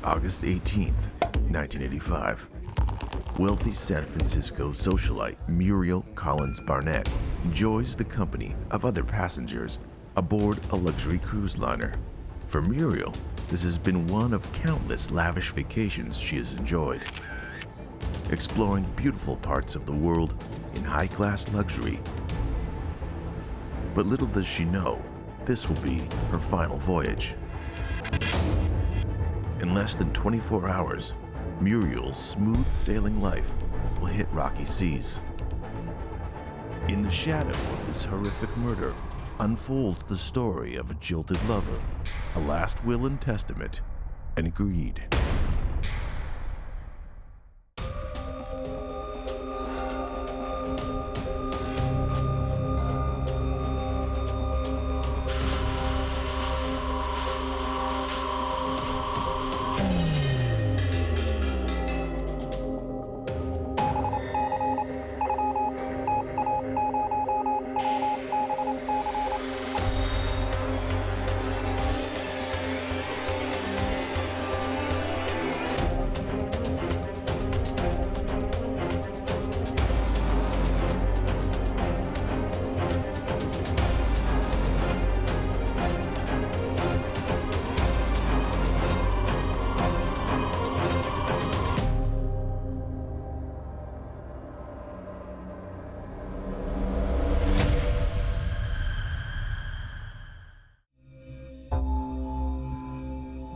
August 18th, 1985. Wealthy San Francisco socialite Muriel Collins Barnett enjoys the company of other passengers aboard a luxury cruise liner. For Muriel, this has been one of countless lavish vacations she has enjoyed, exploring beautiful parts of the world in high-class luxury. But little does she know, this will be her final voyage. In less than 24 hours, Muriel's smooth sailing life will hit rocky seas. In the shadow of this horrific murder unfolds the story of a jilted lover, a last will and testament, and greed.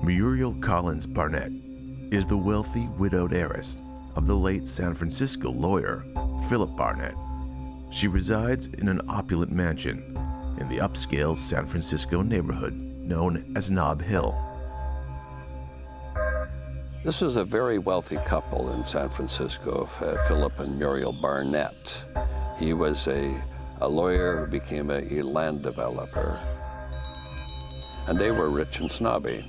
Muriel Collins Barnett is the wealthy widowed heiress of the late San Francisco lawyer Philip Barnett. She resides in an opulent mansion in the upscale San Francisco neighborhood known as Nob Hill. This was a very wealthy couple in San Francisco, Philip and Muriel Barnett. He was a lawyer who became a land developer, and they were rich and snobby.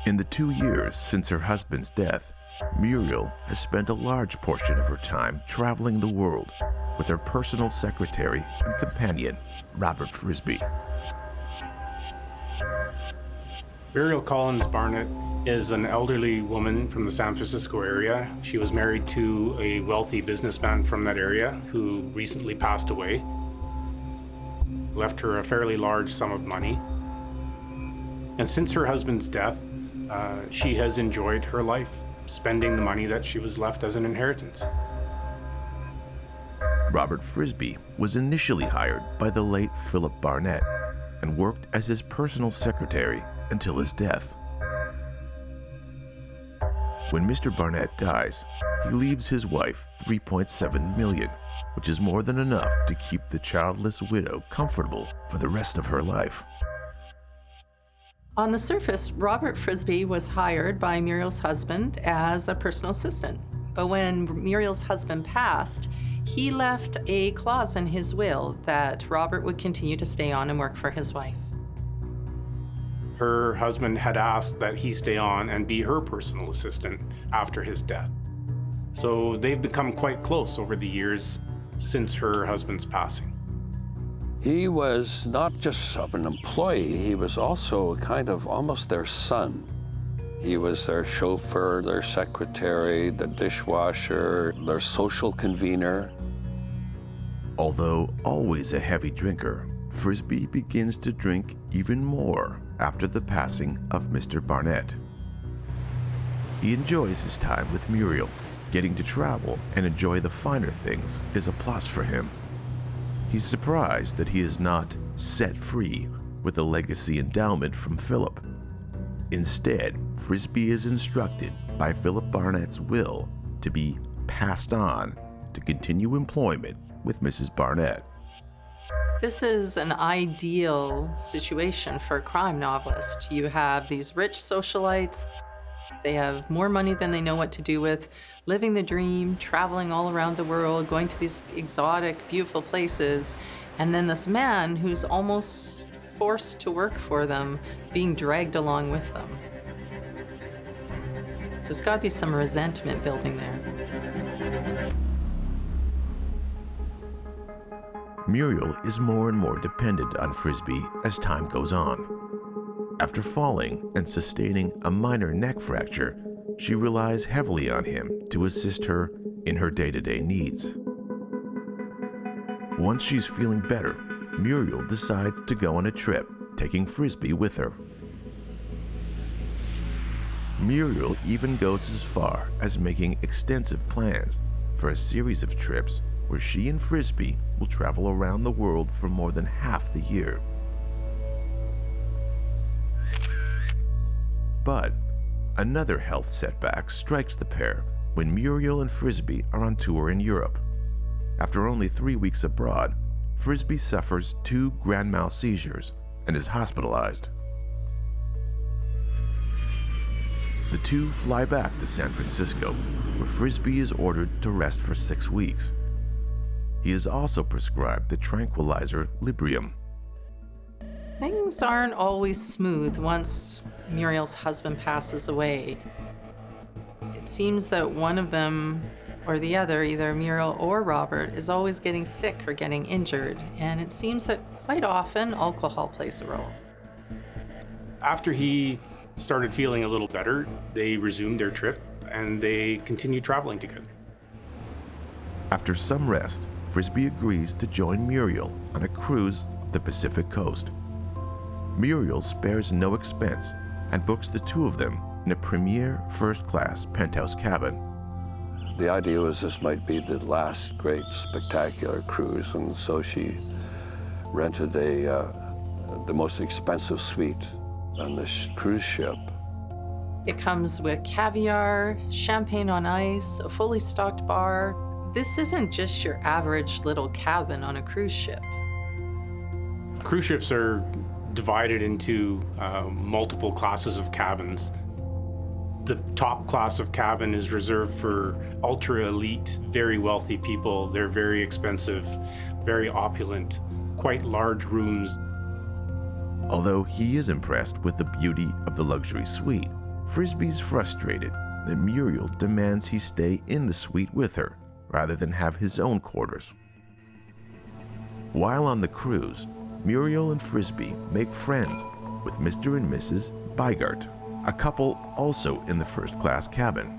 In the 2 years since her husband's death, Muriel has spent a large portion of her time traveling the world with her personal secretary and companion, Robert Frisby. Muriel Collins Barnett is an elderly woman from the San Francisco area. She was married to a wealthy businessman from that area who recently passed away, left her a fairly large sum of money. And since her husband's death, she has enjoyed her life, spending the money that she was left as an inheritance. Robert Frisby was initially hired by the late Philip Barnett and worked as his personal secretary until his death. When Mr. Barnett dies, he leaves his wife $3.7 million, which is more than enough to keep the childless widow comfortable for the rest of her life. On the surface, Robert Frisby was hired by Muriel's husband as a personal assistant. But when Muriel's husband passed, he left a clause in his will that Robert would continue to stay on and work for his wife. Her husband had asked that he stay on and be her personal assistant after his death. So they've become quite close over the years since her husband's passing. He was not just an employee, he was also kind of almost their son. He was their chauffeur, their secretary, the dishwasher, their social convener. Although always a heavy drinker, Frisby begins to drink even more after the passing of Mr. Barnett. He enjoys his time with Muriel. Getting to travel and enjoy the finer things is a plus for him. He's surprised that he is not set free with a legacy endowment from Philip. Instead, Frisby is instructed by Philip Barnett's will to be passed on to continue employment with Mrs. Barnett. This is an ideal situation for a crime novelist. You have these rich socialites. They have more money than they know what to do with, living the dream, traveling all around the world, going to these exotic, beautiful places, and then this man who's almost forced to work for them, being dragged along with them. There's got to be some resentment building there. Muriel is more and more dependent on Frisby as time goes on. After falling and sustaining a minor neck fracture, she relies heavily on him to assist her in her day-to-day needs. Once she's feeling better, Muriel decides to go on a trip, taking Frisbee with her. Muriel even goes as far as making extensive plans for a series of trips where she and Frisbee will travel around the world for more than half the year. But another health setback strikes the pair when Muriel and Frisbee are on tour in Europe. After only 3 weeks abroad, Frisbee suffers 2 grand mal seizures and is hospitalized. The two fly back to San Francisco, where Frisbee is ordered to rest for 6 weeks. He is also prescribed the tranquilizer Librium. Things aren't always smooth once Muriel's husband passes away. It seems that one of them or the other, either Muriel or Robert, is always getting sick or getting injured, and it seems that quite often alcohol plays a role. After he started feeling a little better, they resumed their trip and they continued traveling together. After some rest, Frisbee agrees to join Muriel on a cruise up the Pacific coast. Muriel spares no expense and books the two of them in a premier first-class penthouse cabin. The idea was this might be the last great spectacular cruise, and so she rented the most expensive suite on this cruise ship. It comes with caviar, champagne on ice, a fully stocked bar. This isn't just your average little cabin on a cruise ship. Cruise ships are divided into multiple classes of cabins. The top class of cabin is reserved for ultra elite, very wealthy people. They're very expensive, very opulent, quite large rooms. Although he is impressed with the beauty of the luxury suite, Frisbee's frustrated that Muriel demands he stay in the suite with her rather than have his own quarters. While on the cruise, Muriel and Frisbee make friends with Mr. and Mrs. Bygart, a couple also in the first-class cabin.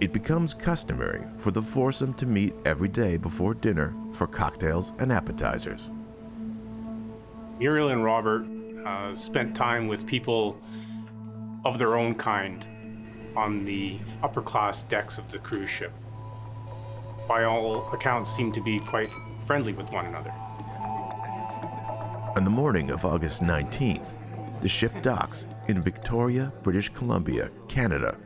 It becomes customary for the foursome to meet every day before dinner for cocktails and appetizers. Muriel and Robert spent time with people of their own kind on the upper-class decks of the cruise ship. By all accounts, seemed to be quite friendly with one another. On the morning of August 19th, the ship docks in Victoria, British Columbia, Canada.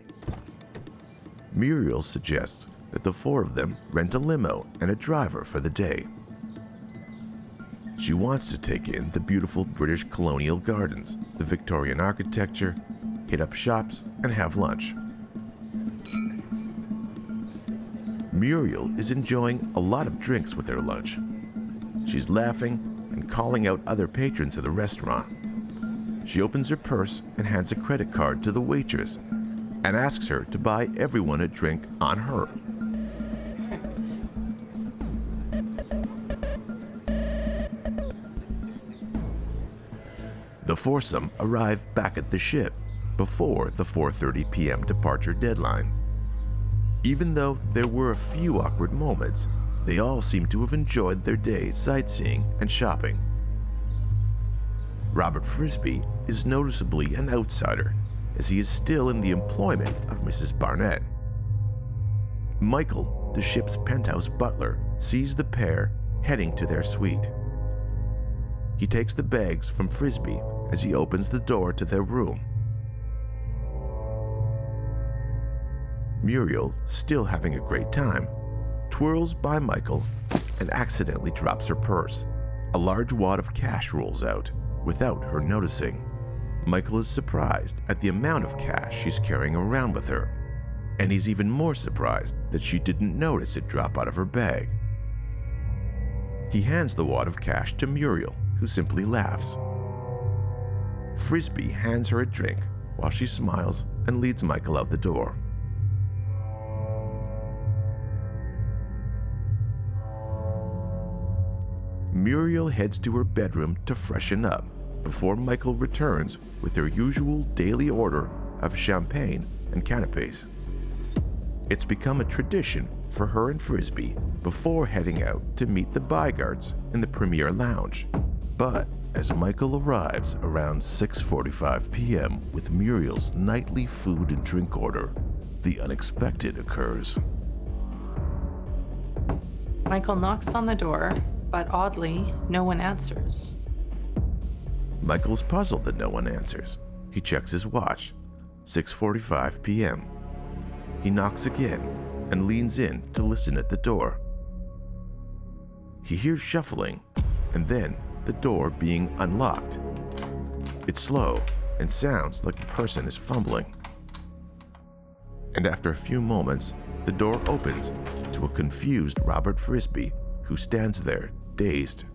Muriel suggests that the four of them rent a limo and a driver for the day. She wants to take in the beautiful British colonial gardens, the Victorian architecture, hit up shops, and have lunch. Muriel is enjoying a lot of drinks with her lunch. She's laughing and calling out other patrons of the restaurant. She opens her purse and hands a credit card to the waitress and asks her to buy everyone a drink on her. The foursome arrive back at the ship before the 4:30 p.m. departure deadline. Even though there were a few awkward moments, they all seem to have enjoyed their day sightseeing and shopping. Robert Frisbee is noticeably an outsider, as he is still in the employment of Mrs. Barnett. Michael, the ship's penthouse butler, sees the pair heading to their suite. He takes the bags from Frisbee as he opens the door to their room. Muriel, still having a great time, twirls by Michael and accidentally drops her purse. A large wad of cash rolls out without her noticing. Michael is surprised at the amount of cash she's carrying around with her, and he's even more surprised that she didn't notice it drop out of her bag. He hands the wad of cash to Muriel, who simply laughs. Frisbee hands her a drink while she smiles and leads Michael out the door. Muriel heads to her bedroom to freshen up before Michael returns with their usual daily order of champagne and canapes. It's become a tradition for her and Frisbee before heading out to meet the Bygarts in the Premier Lounge. But as Michael arrives around 6:45 p.m. with Muriel's nightly food and drink order, the unexpected occurs. Michael knocks on the door, but oddly, no one answers. Michael's puzzled that no one answers. He checks his watch. 6:45 p.m. He knocks again and leans in to listen at the door. He hears shuffling and then the door being unlocked. It's slow and sounds like a person is fumbling. And after a few moments, the door opens to a confused Robert Frisbee who stands there, dazed.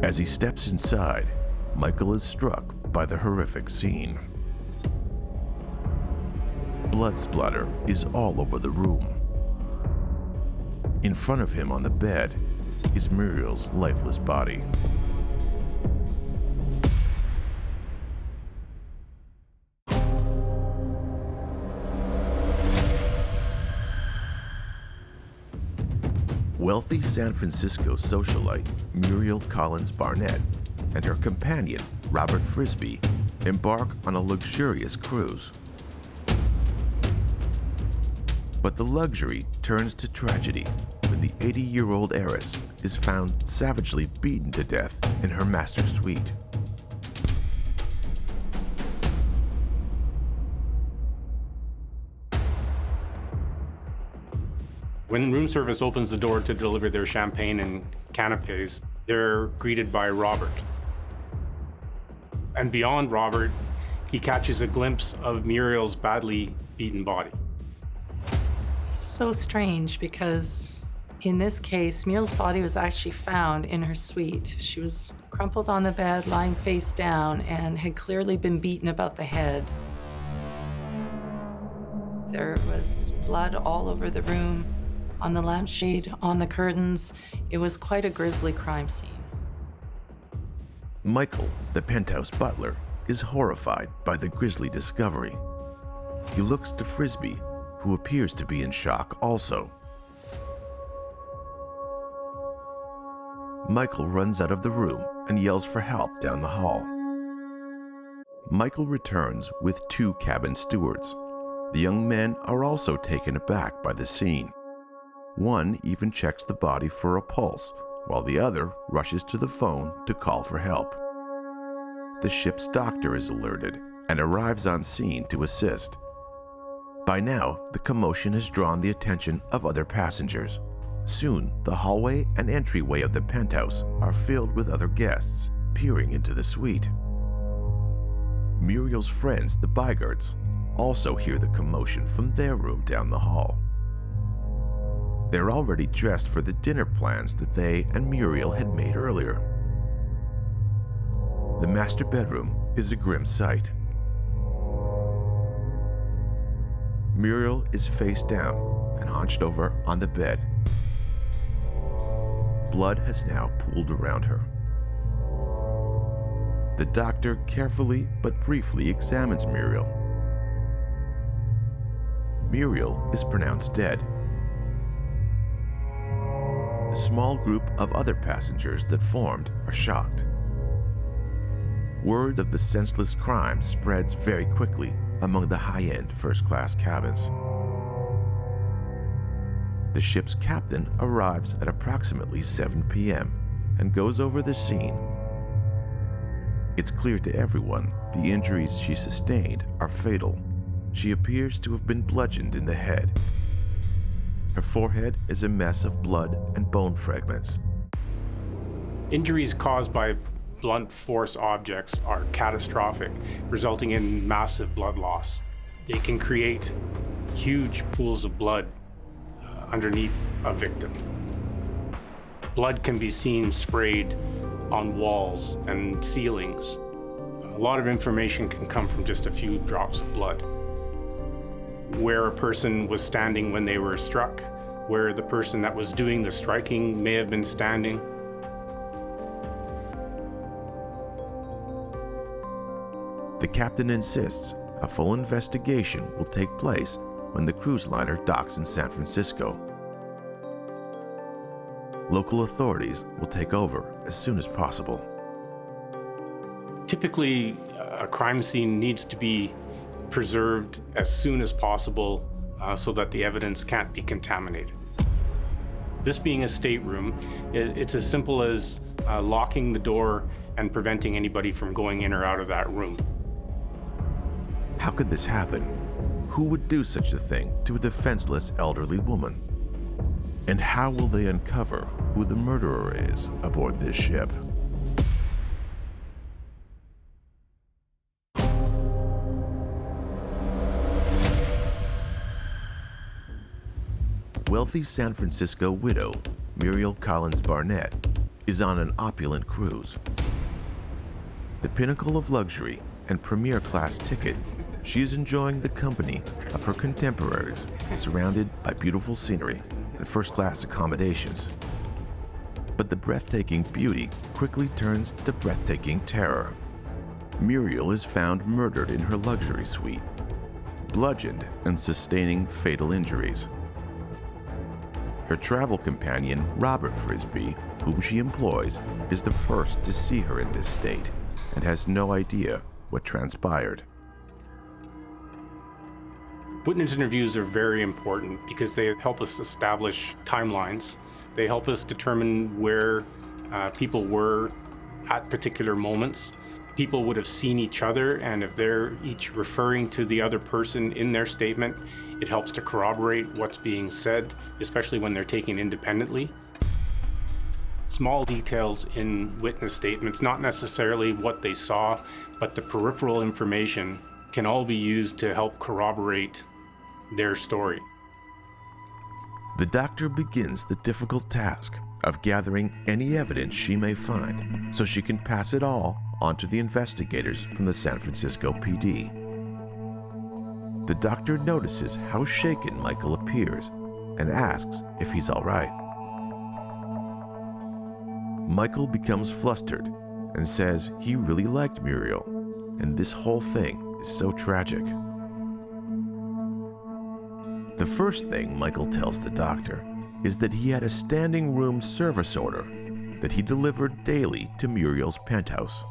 As he steps inside, Michael is struck by the horrific scene. Blood splatter is all over the room. In front of him on the bed is Muriel's lifeless body. Wealthy San Francisco socialite Muriel Collins Barnett and her companion Robert Frisbee embark on a luxurious cruise. But the luxury turns to tragedy when the 80-year-old heiress is found savagely beaten to death in her master's suite. When room service opens the door to deliver their champagne and canapes, they're greeted by Robert. And beyond Robert, he catches a glimpse of Muriel's badly beaten body. This is so strange because in this case, Muriel's body was actually found in her suite. She was crumpled on the bed, lying face down, and had clearly been beaten about the head. There was blood all over the room, on the lampshade, on the curtains. It was quite a grisly crime scene. Michael, the penthouse butler, is horrified by the grisly discovery. He looks to Frisbee, who appears to be in shock also. Michael runs out of the room and yells for help down the hall. Michael returns with 2 cabin stewards. The young men are also taken aback by the scene. One even checks the body for a pulse, while the other rushes to the phone to call for help. The ship's doctor is alerted and arrives on scene to assist. By now, the commotion has drawn the attention of other passengers. Soon, the hallway and entryway of the penthouse are filled with other guests, peering into the suite. Muriel's friends, the Bygarts, also hear the commotion from their room down the hall. They're already dressed for the dinner plans that they and Muriel had made earlier. The master bedroom is a grim sight. Muriel is face down and hunched over on the bed. Blood has now pooled around her. The doctor carefully but briefly examines Muriel. Muriel is pronounced dead. The small group of other passengers that formed are shocked. Word of the senseless crime spreads very quickly among the high-end first-class cabins. The ship's captain arrives at approximately 7 p.m. and goes over the scene. It's clear to everyone the injuries she sustained are fatal. She appears to have been bludgeoned in the head. Her forehead is a mess of blood and bone fragments. Injuries caused by blunt force objects are catastrophic, resulting in massive blood loss. They can create huge pools of blood underneath a victim. Blood can be seen sprayed on walls and ceilings. A lot of information can come from just a few drops of blood. Where a person was standing when they were struck, where the person that was doing the striking may have been standing. The captain insists a full investigation will take place when the cruise liner docks in San Francisco. Local authorities will take over as soon as possible. Typically, a crime scene needs to be preserved as soon as possible so that the evidence can't be contaminated. This being a stateroom, it's as simple as locking the door and preventing anybody from going in or out of that room. How could this happen? Who would do such a thing to a defenseless elderly woman? And how will they uncover who the murderer is aboard this ship? Wealthy San Francisco widow Muriel Collins Barnett is on an opulent cruise. The pinnacle of luxury and premier class ticket, she is enjoying the company of her contemporaries, surrounded by beautiful scenery and first-class accommodations. But the breathtaking beauty quickly turns to breathtaking terror. Muriel is found murdered in her luxury suite, bludgeoned and sustaining fatal injuries. Her travel companion, Robert Frisbee, whom she employs, is the first to see her in this state and has no idea what transpired. Witness interviews are very important because they help us establish timelines. They help us determine where people were at particular moments. People would have seen each other, and if they're each referring to the other person in their statement, it helps to corroborate what's being said, especially when they're taken independently. Small details in witness statements, not necessarily what they saw, but the peripheral information can all be used to help corroborate their story. The doctor begins the difficult task of gathering any evidence she may find so she can pass it all on to the investigators from the San Francisco PD. The doctor notices how shaken Michael appears and asks if he's all right. Michael becomes flustered and says he really liked Muriel, and this whole thing is so tragic. The first thing Michael tells the doctor is that he had a standing room service order that he delivered daily to Muriel's penthouse.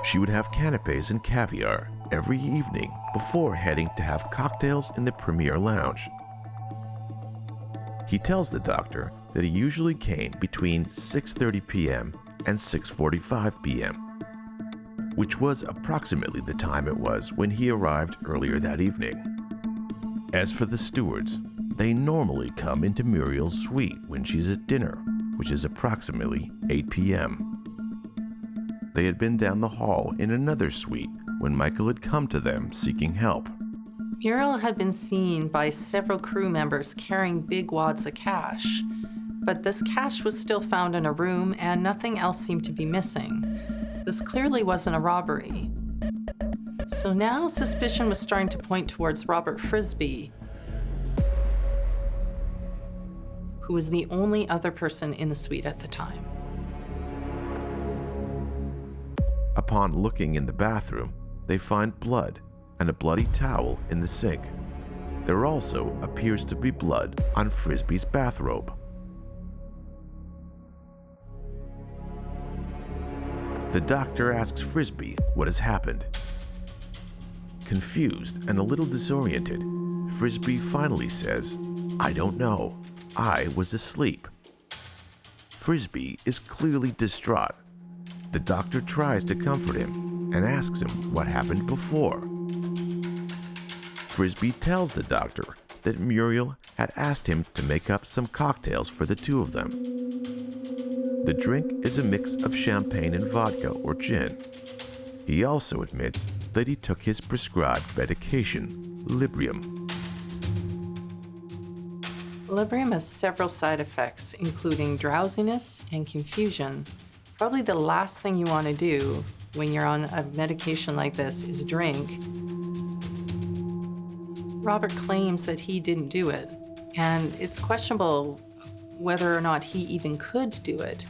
She would have canapes and caviar every evening before heading to have cocktails in the premier lounge. He tells the doctor that he usually came between 6:30 p.m. and 6:45 p.m., which was approximately the time it was when he arrived earlier that evening. As for the stewards, they normally come into Muriel's suite when she's at dinner, which is approximately 8 p.m. They had been down the hall in another suite when Michael had come to them seeking help. Muriel had been seen by several crew members carrying big wads of cash, but this cash was still found in a room and nothing else seemed to be missing. This clearly wasn't a robbery. So now suspicion was starting to point towards Robert Frisbee, who was the only other person in the suite at the time. Upon looking in the bathroom, they find blood and a bloody towel in the sink. There also appears to be blood on Frisbee's bathrobe. The doctor asks Frisbee what has happened. Confused and a little disoriented, Frisbee finally says, "I don't know. I was asleep." Frisbee is clearly distraught. The doctor tries to comfort him and asks him what happened before. Frisbee tells the doctor that Muriel had asked him to make up some cocktails for the two of them. The drink is a mix of champagne and vodka or gin. He also admits that he took his prescribed medication, Librium. Librium has several side effects, including drowsiness and confusion. Probably the last thing you want to do when you're on a medication like this is drink. Robert claims that he didn't do it, and it's questionable whether or not he even could do it.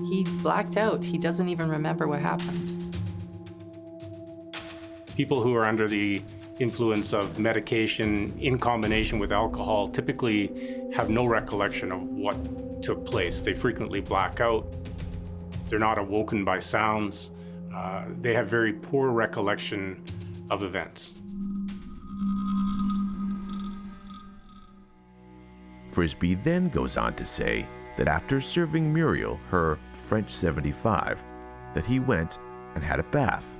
He blacked out. He doesn't even remember what happened. People who are under the influence of medication in combination with alcohol typically have no recollection of what took place. They frequently black out. They're not awoken by sounds. They have very poor recollection of events. Frisbee then goes on to say that after serving Muriel her French 75, that he went and had a bath.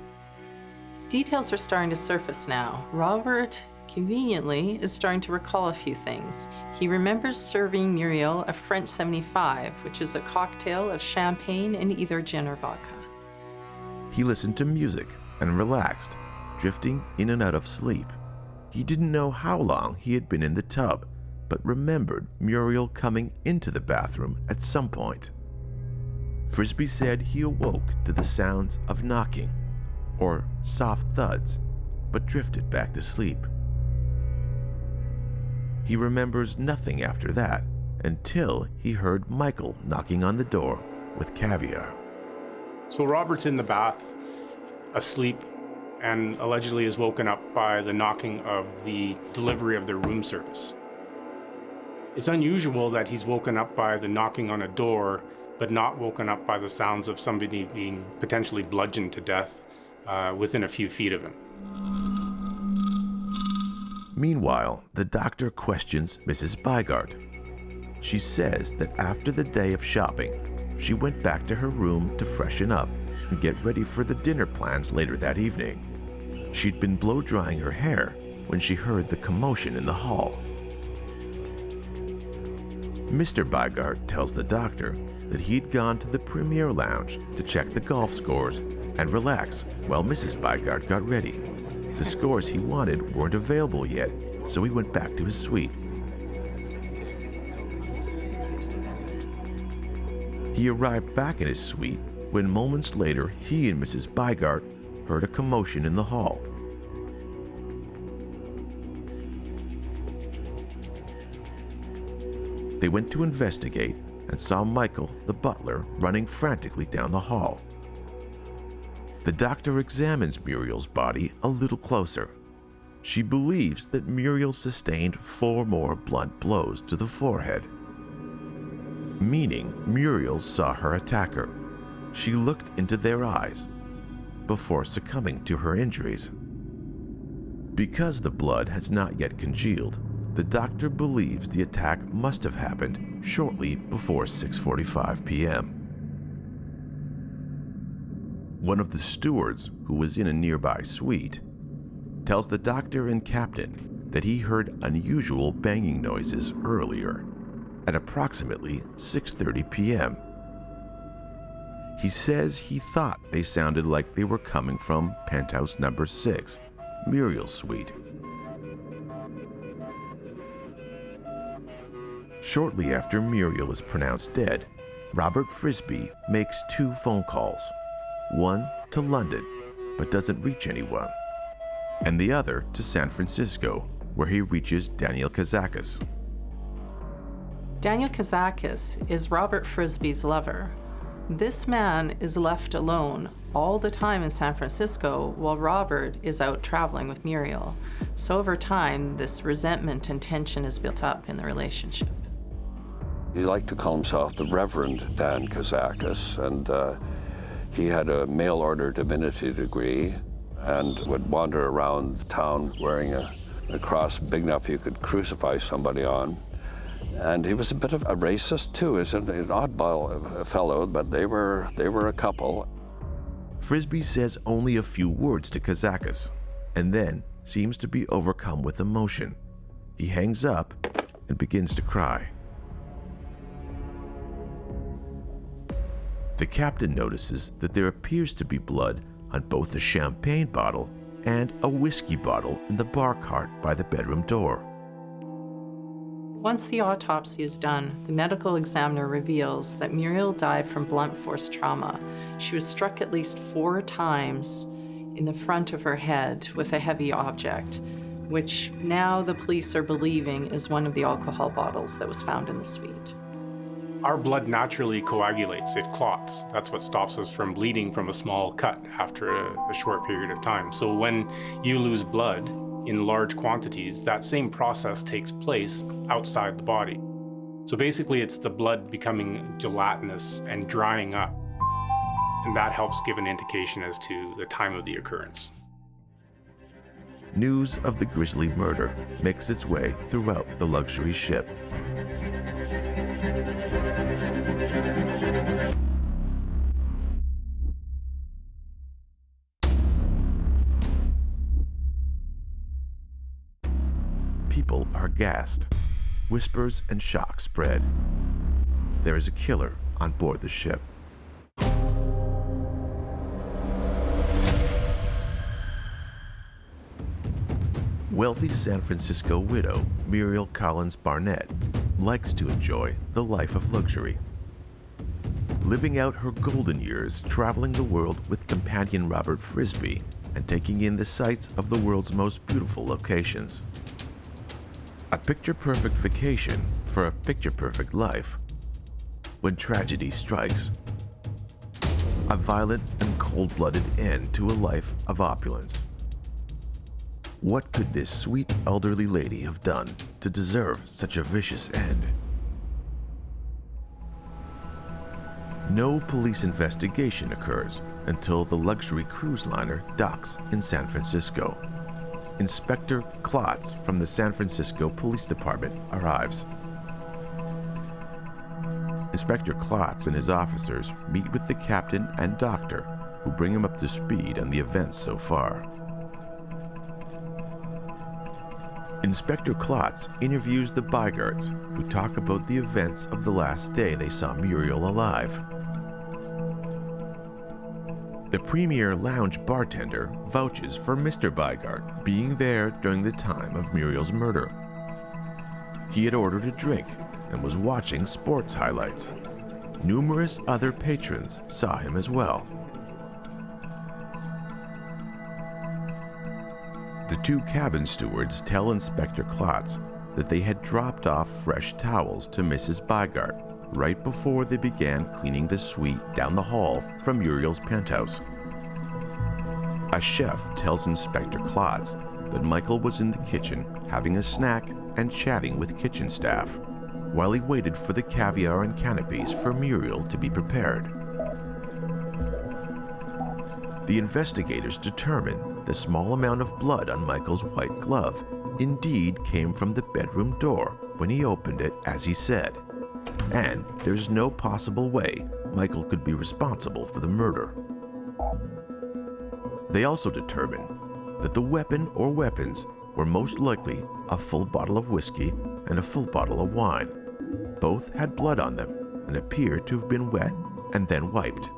Details are starting to surface now. Robert, conveniently, is starting to recall a few things. He remembers serving Muriel a French 75, which is a cocktail of champagne and either gin or vodka. He listened to music and relaxed, drifting in and out of sleep. He didn't know how long he had been in the tub, but remembered Muriel coming into the bathroom at some point. Frisbee said he awoke to the sounds of knocking or soft thuds, but drifted back to sleep. He remembers nothing after that until he heard Michael knocking on the door with caviar. So Robert's in the bath, asleep, and allegedly is woken up by the knocking of the delivery of their room service. It's unusual that he's woken up by the knocking on a door, but not woken up by the sounds of somebody being potentially bludgeoned to death within a few feet of him. Meanwhile, the doctor questions Mrs. Bygart. She says that after the day of shopping, she went back to her room to freshen up and get ready for the dinner plans later that evening. She'd been blow-drying her hair when she heard the commotion in the hall. Mr. Bygart tells the doctor that he'd gone to the Premier Lounge to check the golf scores and relax while Mrs. Bygart got ready. The scores he wanted weren't available yet, so he went back to his suite. He arrived back in his suite when moments later he and Mrs. Bygart heard a commotion in the hall. They went to investigate and saw Michael, the butler, running frantically down the hall. The doctor examines Muriel's body a little closer. She believes that Muriel sustained 4 more blunt blows to the forehead, meaning Muriel saw her attacker. She looked into their eyes before succumbing to her injuries. Because the blood has not yet congealed, the doctor believes the attack must have happened shortly before 6:45 p.m. One of the stewards, who was in a nearby suite, tells the doctor and captain that he heard unusual banging noises earlier at approximately 6:30 p.m. He says he thought they sounded like they were coming from penthouse number 6, Muriel's suite. Shortly after Muriel is pronounced dead, Robert Frisbee makes 2 phone calls, one to London, but doesn't reach anyone, and the other to San Francisco, where he reaches Daniel Kazakis. Daniel Kazakis is Robert Frisbee's lover. This man is left alone all the time in San Francisco while Robert is out traveling with Muriel. So over time, this resentment and tension is built up in the relationship. He liked to call himself the Reverend Dan Kazakis, and he had a mail-order divinity degree and would wander around town wearing a cross big enough you could crucify somebody on. And he was a bit of a racist too. He's an oddball fellow, but they were a couple. Frisbee says only a few words to Kazakis, and then seems to be overcome with emotion. He hangs up and begins to cry. The captain notices that there appears to be blood on both a champagne bottle and a whiskey bottle in the bar cart by the bedroom door. Once the autopsy is done, the medical examiner reveals that Muriel died from blunt force trauma. She was struck at least 4 times in the front of her head with a heavy object, which now the police are believing is one of the alcohol bottles that was found in the suite. Our blood naturally coagulates, it clots. That's what stops us from bleeding from a small cut after a short period of time. So when you lose blood in large quantities, that same process takes place outside the body. So basically it's the blood becoming gelatinous and drying up, and that helps give an indication as to the time of the occurrence. News of the grisly murder makes its way throughout the luxury ship. People are gassed. Whispers and shock spread. There is a killer on board the ship. Wealthy San Francisco widow Muriel Collins Barnett likes to enjoy the life of luxury. Living out her golden years traveling the world with companion Robert Frisbee and taking in the sights of the world's most beautiful locations. A picture-perfect vacation for a picture-perfect life. When tragedy strikes, a violent and cold-blooded end to a life of opulence. What could this sweet elderly lady have done to deserve such a vicious end? No police investigation occurs until the luxury cruise liner docks in San Francisco. Inspector Klotz from the San Francisco Police Department arrives. Inspector Klotz and his officers meet with the captain and doctor, who bring him up to speed on the events so far. Inspector Klotz interviews the Beigarts, who talk about the events of the last day they saw Muriel alive. The premier lounge bartender vouches for Mr. Beigart being there during the time of Muriel's murder. He had ordered a drink and was watching sports highlights. Numerous other patrons saw him as well. The two cabin stewards tell Inspector Klotz that they had dropped off fresh towels to Mrs. Beigart right before they began cleaning the suite down the hall from Muriel's penthouse. A chef tells Inspector Klotz that Michael was in the kitchen having a snack and chatting with kitchen staff while he waited for the caviar and canapes for Muriel to be prepared. The investigators determine the small amount of blood on Michael's white glove indeed came from the bedroom door when he opened it as he said, and there's no possible way Michael could be responsible for the murder. They also determined that the weapon or weapons were most likely a full bottle of whiskey and a full bottle of wine. Both had blood on them and appear to have been wet and then wiped.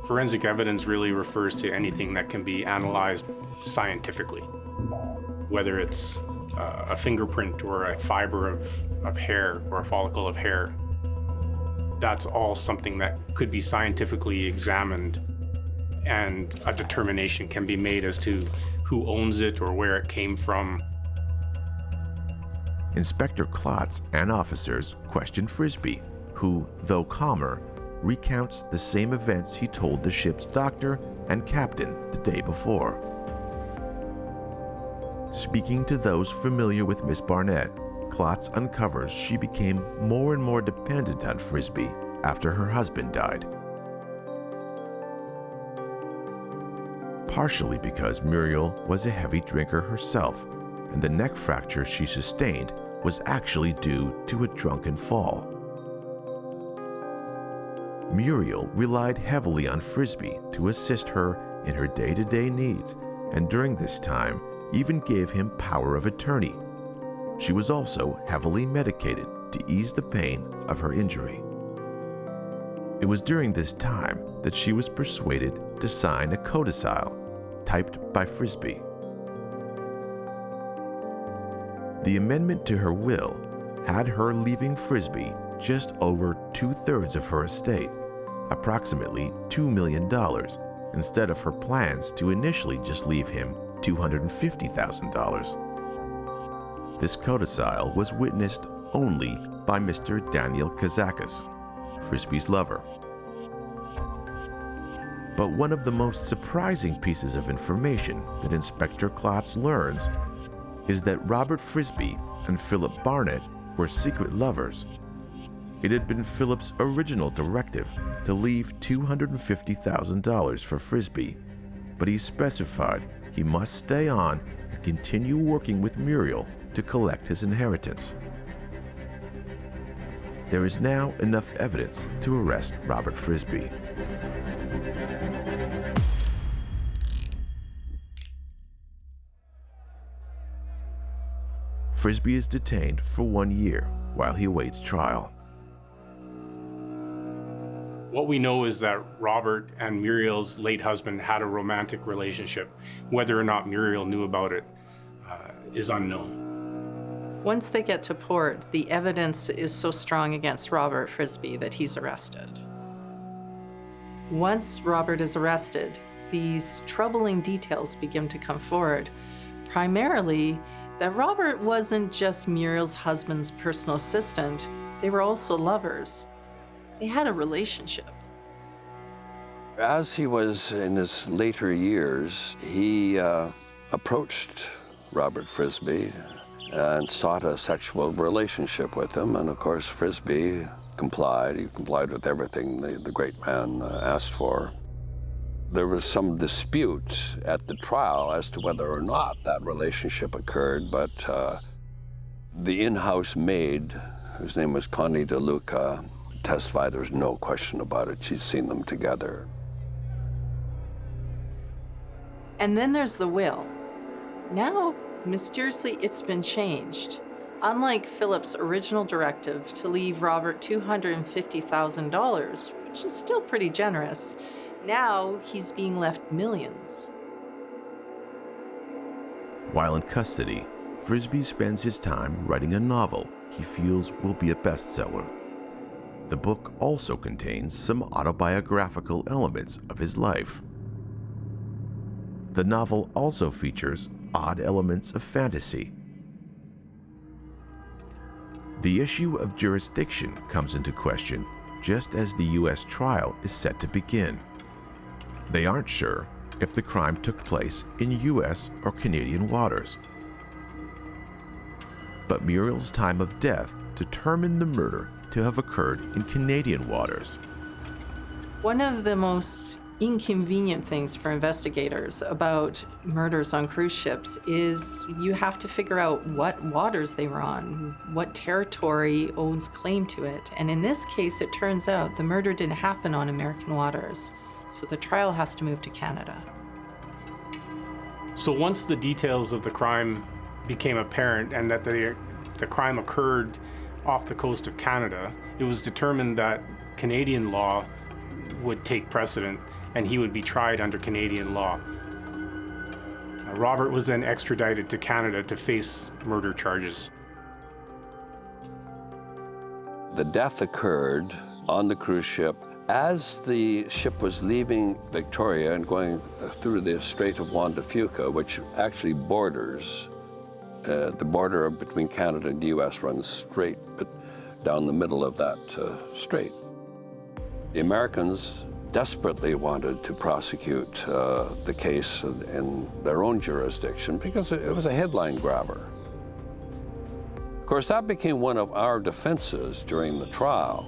Forensic evidence really refers to anything that can be analyzed scientifically, whether it's a fingerprint or a fiber of hair or a follicle of hair. That's all something that could be scientifically examined, and a determination can be made as to who owns it or where it came from. Inspector Klotz and officers question Frisbee, who, though calmer, recounts the same events he told the ship's doctor and captain the day before. Speaking to those familiar with Miss Barnett, Klotz uncovers she became more and more dependent on Frisbee after her husband died. Partially because Muriel was a heavy drinker herself, and the neck fracture she sustained was actually due to a drunken fall. Muriel relied heavily on Frisbee to assist her in her day-to-day needs, and during this time even gave him power of attorney. She was also heavily medicated to ease the pain of her injury. It was during this time that she was persuaded to sign a codicil typed by Frisbee. The amendment to her will had her leaving Frisbee just over 2/3 of her estate, approximately $2 million, instead of her plans to initially just leave him $250,000. This codicil was witnessed only by Mr. Daniel Kazakis, Frisbee's lover. But one of the most surprising pieces of information that Inspector Klotz learns is that Robert Frisbee and Philip Barnett were secret lovers. It had been Philip's original directive to leave $250,000 for Frisbee, but he specified he must stay on and continue working with Muriel to collect his inheritance. There is now enough evidence to arrest Robert Frisbee. Frisbee is detained for 1 year while he awaits trial. What we know is that Robert and Muriel's late husband had a romantic relationship. Whether or not Muriel knew about it is unknown. Once they get to port, the evidence is so strong against Robert Frisbee that he's arrested. Once Robert is arrested, these troubling details begin to come forward. Primarily, that Robert wasn't just Muriel's husband's personal assistant, they were also lovers. They had a relationship. As he was in his later years, he approached Robert Frisbee and sought a sexual relationship with him. And of course, Frisbee complied. He complied with everything the great man asked for. There was some dispute at the trial as to whether or not that relationship occurred, but the in-house maid, whose name was Connie DeLuca, testified there's no question about it. She's seen them together. And then there's the will. Now, mysteriously, it's been changed. Unlike Philip's original directive to leave Robert $250,000, which is still pretty generous, now he's being left millions. While in custody, Frisbee spends his time writing a novel he feels will be a bestseller. The book also contains some autobiographical elements of his life. The novel also features odd elements of fantasy. The issue of jurisdiction comes into question just as the U.S. trial is set to begin. They aren't sure if the crime took place in U.S. or Canadian waters. But Muriel's time of death determined the murder to have occurred in Canadian waters. One of the most inconvenient things for investigators about murders on cruise ships is you have to figure out what waters they were on, what territory owns claim to it. And in this case, it turns out the murder didn't happen on American waters, so the trial has to move to Canada. So once the details of the crime became apparent and that the crime occurred off the coast of Canada, it was determined that Canadian law would take precedent and he would be tried under Canadian law. Robert was then extradited to Canada to face murder charges. The death occurred on the cruise ship as the ship was leaving Victoria and going through the Strait of Juan de Fuca, which actually borders, the border between Canada and the U.S. runs straight down the middle of that strait. The Americans desperately wanted to prosecute the case in their own jurisdiction because it was a headline grabber. Of course, that became one of our defenses during the trial,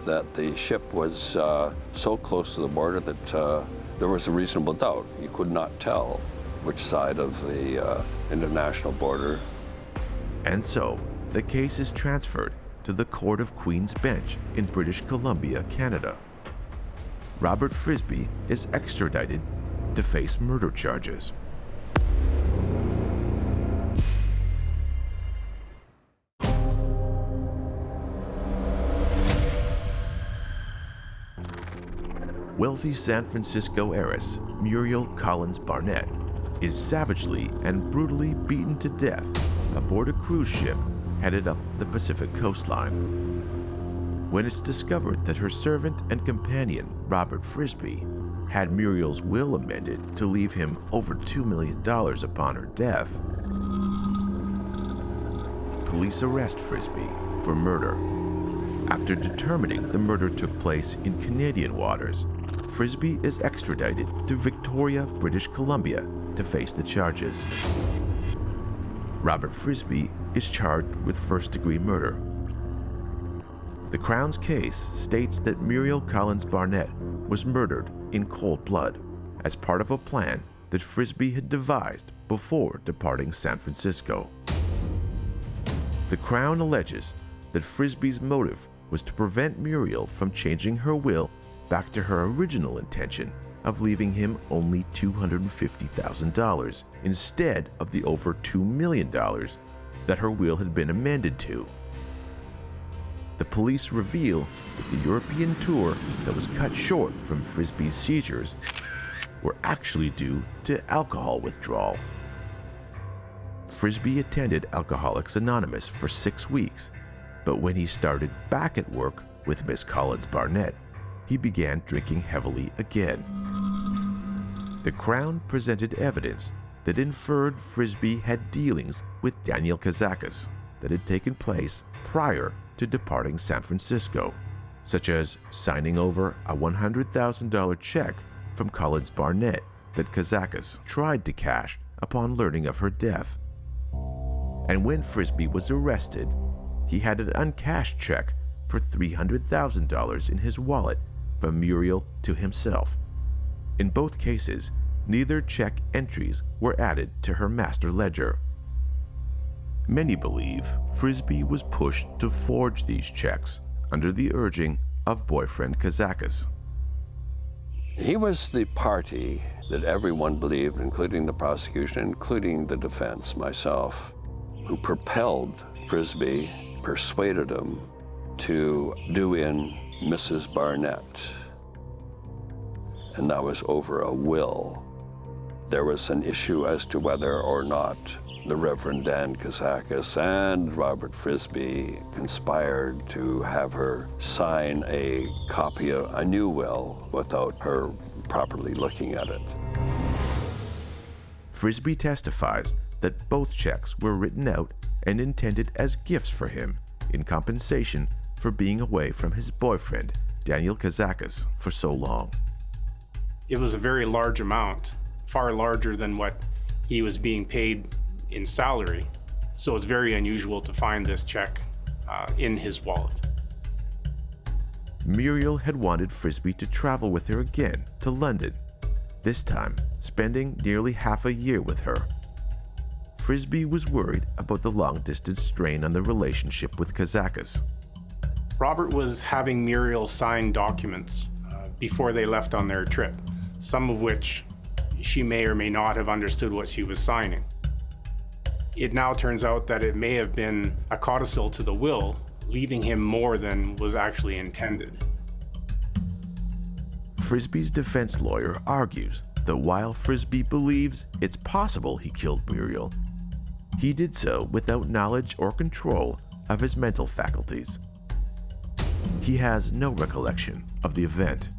that the ship was so close to the border that there was a reasonable doubt. You could not tell which side of the international border. And so, the case is transferred to the Court of Queen's Bench in British Columbia, Canada. Robert Frisbee is extradited to face murder charges. Wealthy San Francisco heiress Muriel Collins Barnett is savagely and brutally beaten to death aboard a cruise ship headed up the Pacific coastline. When it's discovered that her servant and companion, Robert Frisbee, had Muriel's will amended to leave him over $2 million upon her death, police arrest Frisbee for murder. After determining the murder took place in Canadian waters, Frisby is extradited to Victoria, British Columbia to face the charges. Robert Frisby is charged with first-degree murder. The Crown's case states that Muriel Collins Barnett was murdered in cold blood as part of a plan that Frisby had devised before departing San Francisco. The Crown alleges that Frisby's motive was to prevent Muriel from changing her will back to her original intention of leaving him only $250,000 instead of the over $2 million that her will had been amended to. The police reveal that the European tour that was cut short from Frisby's seizures were actually due to alcohol withdrawal. Frisby attended Alcoholics Anonymous for 6 weeks, but when he started back at work with Miss Collins Barnett, he began drinking heavily again. The Crown presented evidence that inferred Frisby had dealings with Daniel Kazakis that had taken place prior to departing San Francisco, such as signing over a $100,000 check from Collins Barnett that Kazakis tried to cash upon learning of her death. And when Frisby was arrested, he had an uncashed check for $300,000 in his wallet from Muriel to himself. In both cases, neither check entries were added to her master ledger. Many believe Frisby was pushed to forge these checks under the urging of boyfriend Kazakis. He was the party that everyone believed, including the prosecution, including the defense, myself, who propelled Frisby, persuaded him to do in Mrs. Barnett. And that was over a will. There was an issue as to whether or not the Reverend Dan Kazakis and Robert Frisby conspired to have her sign a copy of a new will without her properly looking at it. Frisby testifies that both checks were written out and intended as gifts for him in compensation for being away from his boyfriend, Daniel Kazakis, for so long. It was a very large amount, far larger than what he was being paid in salary. So it's very unusual to find this check in his wallet. Muriel had wanted Frisby to travel with her again to London, this time spending nearly half a year with her. Frisby was worried about the long-distance strain on the relationship with Kazakis. Robert was having Muriel sign documents before they left on their trip, some of which she may or may not have understood what she was signing. It now turns out that it may have been a codicil to the will, leaving him more than was actually intended. Frisby's defense lawyer argues that while Frisby believes it's possible he killed Muriel, he did so without knowledge or control of his mental faculties. He has no recollection of the event.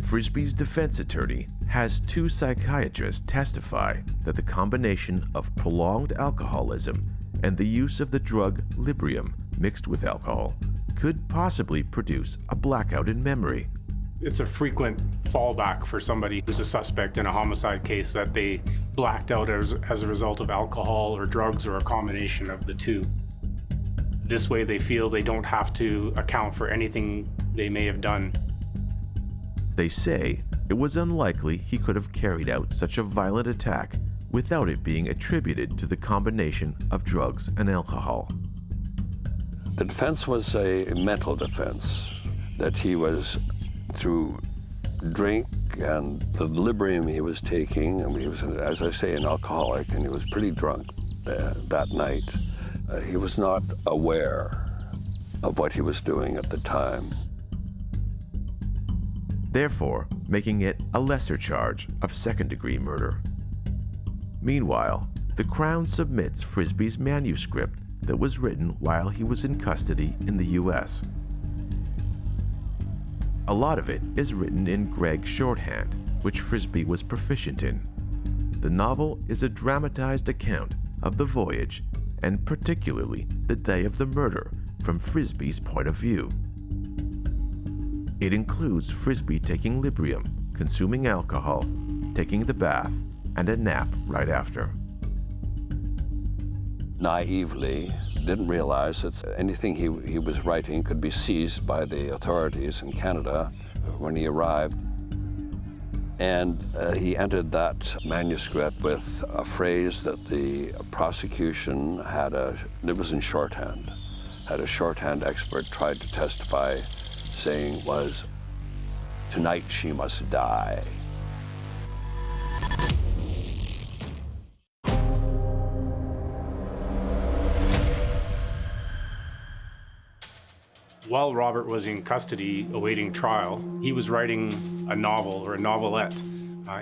Frisby's defense attorney has 2 psychiatrists testify that the combination of prolonged alcoholism and the use of the drug Librium mixed with alcohol could possibly produce a blackout in memory. It's a frequent fallback for somebody who's a suspect in a homicide case that they blacked out as a result of alcohol or drugs or a combination of the two. This way they feel they don't have to account for anything they may have done. They say it was unlikely he could have carried out such a violent attack without it being attributed to the combination of drugs and alcohol. The defense was a mental defense, that he was, through drink and the Librium he was taking, and he was, as I say, an alcoholic, and he was pretty drunk that night. He was not aware of what he was doing at the time. Therefore, making it a lesser charge of second-degree murder. Meanwhile, the Crown submits Frisby's manuscript that was written while he was in custody in the U.S. A lot of it is written in Gregg shorthand, which Frisby was proficient in. The novel is a dramatized account of the voyage, and particularly the day of the murder, from Frisbee's point of view. It includes Frisbee taking Librium, consuming alcohol, taking the bath, and a nap right after. Naively, didn't realize that anything he was writing could be seized by the authorities in Canada when he arrived. And he entered that manuscript with a phrase that the prosecution it was in shorthand, had a shorthand expert tried to testify, saying was, "Tonight she must die." While Robert was in custody awaiting trial, he was writing a novel or a novelette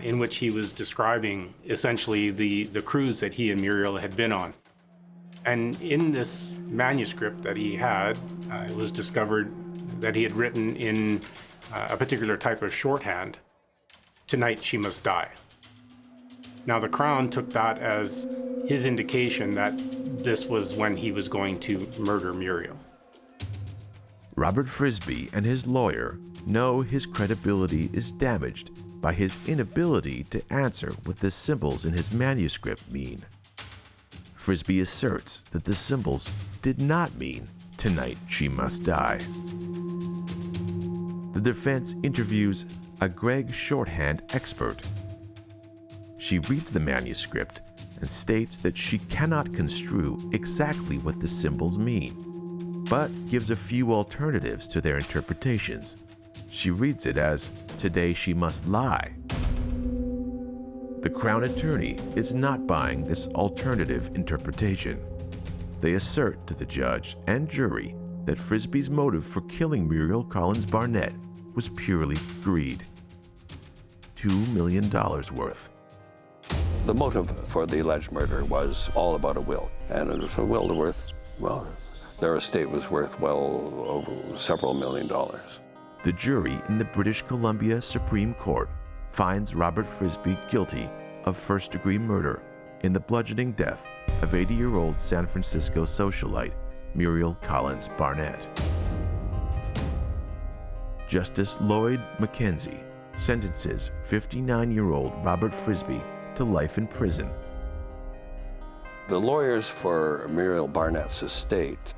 in which he was describing essentially the cruise that he and Muriel had been on. And in this manuscript that he had, it was discovered that he had written in a particular type of shorthand, "Tonight she must die." Now the Crown took that as his indication that this was when he was going to murder Muriel. Robert Frisbee and his lawyer know his credibility is damaged by his inability to answer what the symbols in his manuscript mean. Frisbee asserts that the symbols did not mean "tonight she must die." The defense interviews a Greg shorthand expert. She reads the manuscript and states that she cannot construe exactly what the symbols mean, but gives a few alternatives to their interpretations. She reads it as, "Today she must lie." The Crown Attorney is not buying this alternative interpretation. They assert to the judge and jury that Frisbee's motive for killing Muriel Collins Barnett was purely greed. $2 million worth. The motive for the alleged murder was all about a will, and it was a will worth, well, their estate was worth well over several $1 million. The jury in the British Columbia Supreme Court finds Robert Frisbee guilty of first-degree murder in the bludgeoning death of 80-year-old San Francisco socialite Muriel Collins Barnett. Justice Lloyd Mackenzie sentences 59-year-old Robert Frisbee to life in prison. The lawyers for Muriel Barnett's estate,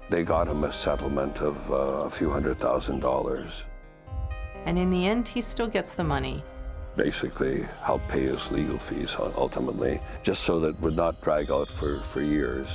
they got him a settlement of a few $100,000. And in the end, he still gets the money. Basically, help pay his legal fees ultimately, just so that it would not drag out for years.